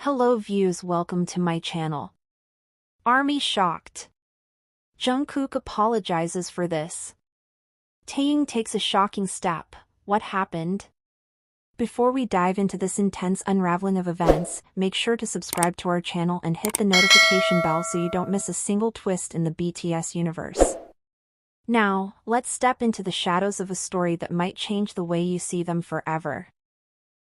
Hello views, welcome to my channel. Army shocked. Jungkook apologizes for this. Taehyung takes a shocking step. What happened? Before we dive into this intense unraveling of events, make sure to subscribe to our channel and hit the notification bell so you don't miss a single twist in the BTS universe. Now, let's step into the shadows of a story that might change the way you see them forever.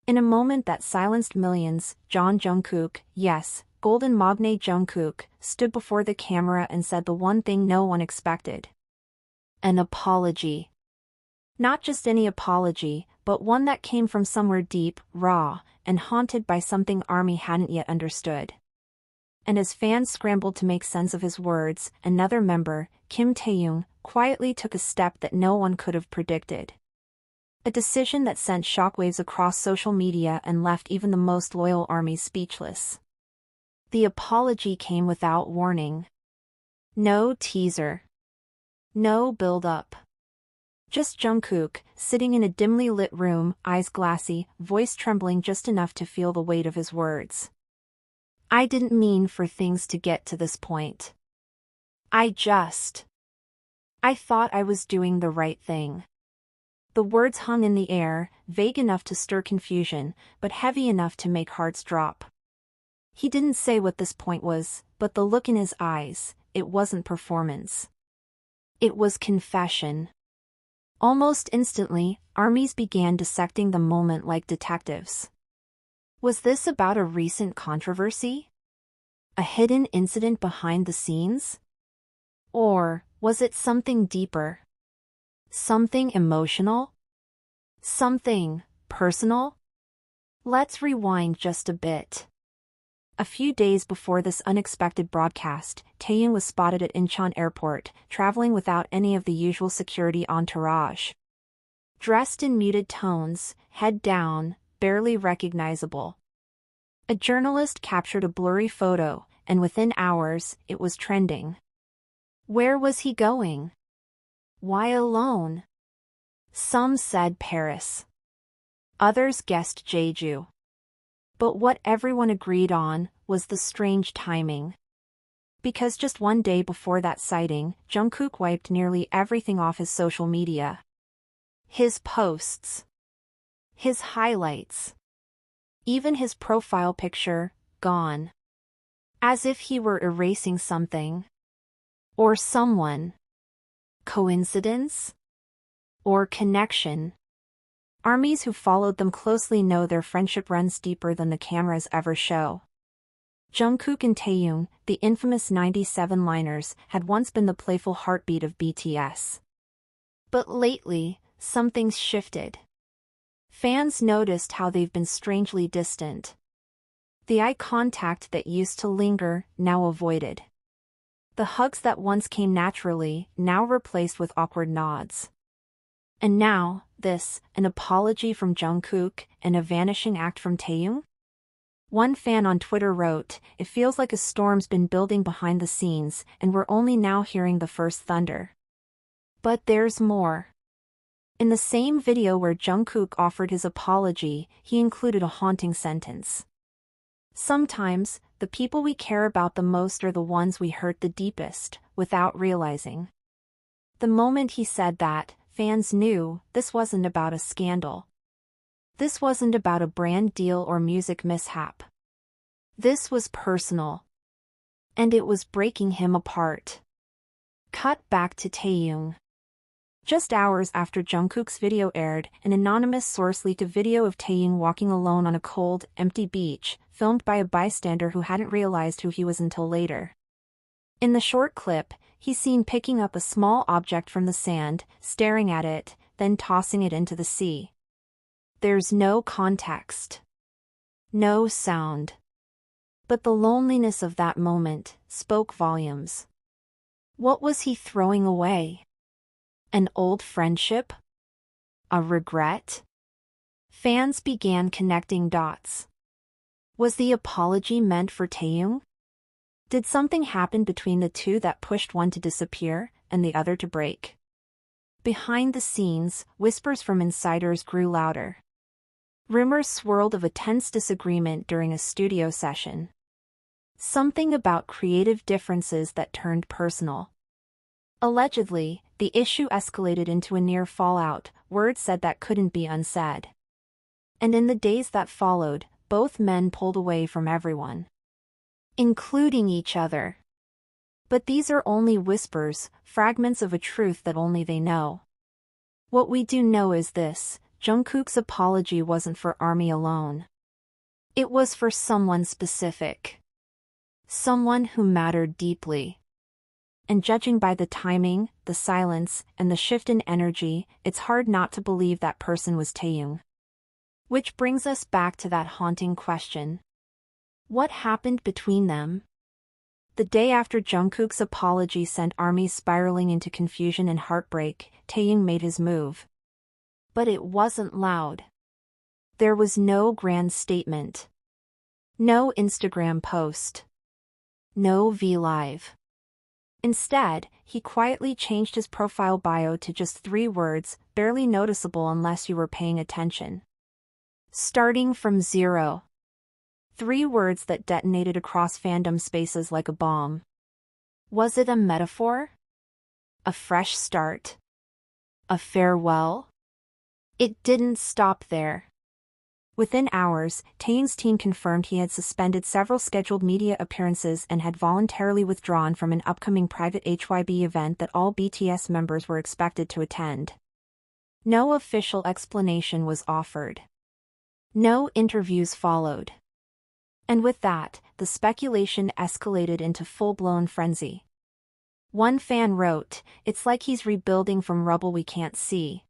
In a moment that silenced millions, Jungkook, yes, Golden Magne Jungkook, stood before the camera and said the one thing no one expected. An apology. Not just any apology, but one that came from somewhere deep, raw, and haunted by something ARMY hadn't yet understood. And as fans scrambled to make sense of his words, another member, Kim Taehyung, quietly took a step that no one could have predicted. A decision that sent shockwaves across social media and left even the most loyal ARMYs speechless. The apology came without warning. No teaser. No build-up. Just Jungkook, sitting in a dimly lit room, eyes glassy, voice trembling just enough to feel the weight of his words. I didn't mean for things to get to this point. I thought I was doing the right thing. The words hung in the air, vague enough to stir confusion, but heavy enough to make hearts drop. He didn't say what this point was, but the look in his eyes, it wasn't performance. It was confession. Almost instantly, ARMYs began dissecting the moment like detectives. Was this about a recent controversy? A hidden incident behind the scenes? Or was it something deeper? Something emotional? Something personal? Let's rewind just a bit. A few days before this unexpected broadcast, Taehyung was spotted at Incheon Airport, traveling without any of the usual security entourage. Dressed in muted tones, head down, barely recognizable. A journalist captured a blurry photo, and within hours, it was trending. Where was he going? Why alone? Some said Paris. Others guessed Jeju. But what everyone agreed on was the strange timing. Because just one day before that sighting, Jungkook wiped nearly everything off his social media. His posts. His highlights. Even his profile picture, gone. As if he were erasing something. Or someone. Coincidence? Or connection? ARMYs who followed them closely know their friendship runs deeper than the cameras ever show. Jungkook and Taehyung, the infamous 97-liners, had once been the playful heartbeat of BTS. But lately, something's shifted. Fans noticed how they've been strangely distant. The eye contact that used to linger, now avoided. The hugs that once came naturally, now replaced with awkward nods. And now, an apology from Jungkook, and a vanishing act from Taehyung? One fan on Twitter wrote, "It feels like a storm's been building behind the scenes, and we're only now hearing the first thunder." But there's more. In the same video where Jungkook offered his apology, he included a haunting sentence. Sometimes, the people we care about the most are the ones we hurt the deepest, without realizing. The moment he said that, fans knew this wasn't about a scandal. This wasn't about a brand deal or music mishap. This was personal. And it was breaking him apart. Cut back to Taehyung. Just hours after Jungkook's video aired, an anonymous source leaked a video of Taehyung walking alone on a cold, empty beach, filmed by a bystander who hadn't realized who he was until later. In the short clip, he's seen picking up a small object from the sand, staring at it, then tossing it into the sea. There's no context. No sound. But the loneliness of that moment spoke volumes. What was he throwing away? An old friendship? A regret? Fans began connecting dots. Was the apology meant for Taehyung? Did something happen between the two that pushed one to disappear, and the other to break? Behind the scenes, whispers from insiders grew louder. Rumors swirled of a tense disagreement during a studio session. Something about creative differences that turned personal. Allegedly, the issue escalated into a near fallout, words said that couldn't be unsaid. And in the days that followed, both men pulled away from everyone, including each other. But these are only whispers, fragments of a truth that only they know. What we do know is this: Jungkook's apology wasn't for ARMY alone. It was for someone specific. Someone who mattered deeply. And judging by the timing, the silence, and the shift in energy, it's hard not to believe that person was Taehyung. Which brings us back to that haunting question. What happened between them? The day after Jungkook's apology sent ARMY spiraling into confusion and heartbreak, Taehyung made his move. But it wasn't loud. There was no grand statement. No Instagram post. No V-Live. Instead, he quietly changed his profile bio to just 3 words, barely noticeable unless you were paying attention. Starting from 0. 3 words that detonated across fandom spaces like a bomb. Was it a metaphor? A fresh start? A farewell? It didn't stop there. Within hours, Taehyung's team confirmed he had suspended several scheduled media appearances and had voluntarily withdrawn from an upcoming private HYB event that all BTS members were expected to attend. No official explanation was offered. No interviews followed. And with that, the speculation escalated into full-blown frenzy. One fan wrote, "It's like he's rebuilding from rubble we can't see."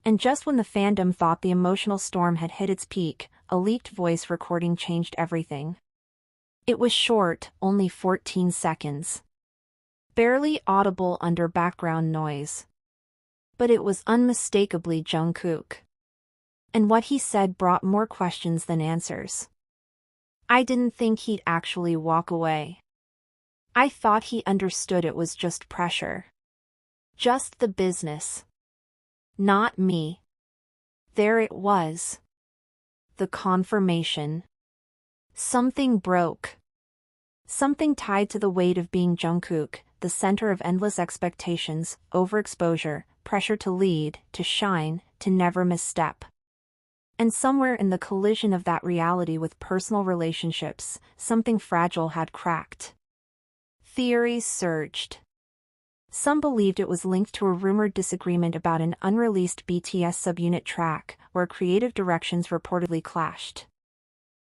And just when the fandom thought the emotional storm had hit its peak, a leaked voice recording changed everything. It was short, only 14 seconds. Barely audible under background noise. But it was unmistakably Jungkook. And what he said brought more questions than answers. "I didn't think he'd actually walk away. I thought he understood it was just pressure. Just the business. Not me." There it was. The confirmation. Something broke. Something tied to the weight of being Jungkook, the center of endless expectations, overexposure, pressure to lead, to shine, to never misstep. And somewhere in the collision of that reality with personal relationships, something fragile had cracked. Theories surged. Some believed it was linked to a rumored disagreement about an unreleased BTS subunit track, where creative directions reportedly clashed.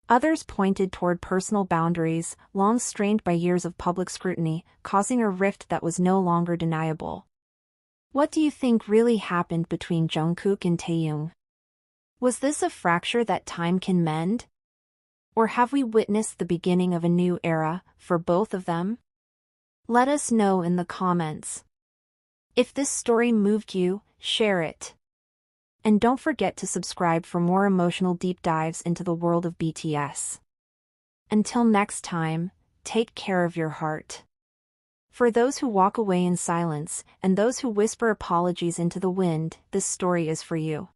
Others pointed toward personal boundaries, long strained by years of public scrutiny, causing a rift that was no longer deniable. What do you think really happened between Jungkook and Taehyung? Was this a fracture that time can mend? Or have we witnessed the beginning of a new era, for both of them? Let us know in the comments. If this story moved you, share it. And don't forget to subscribe for more emotional deep dives into the world of BTS. Until next time, take care of your heart. For those who walk away in silence, and those who whisper apologies into the wind, this story is for you.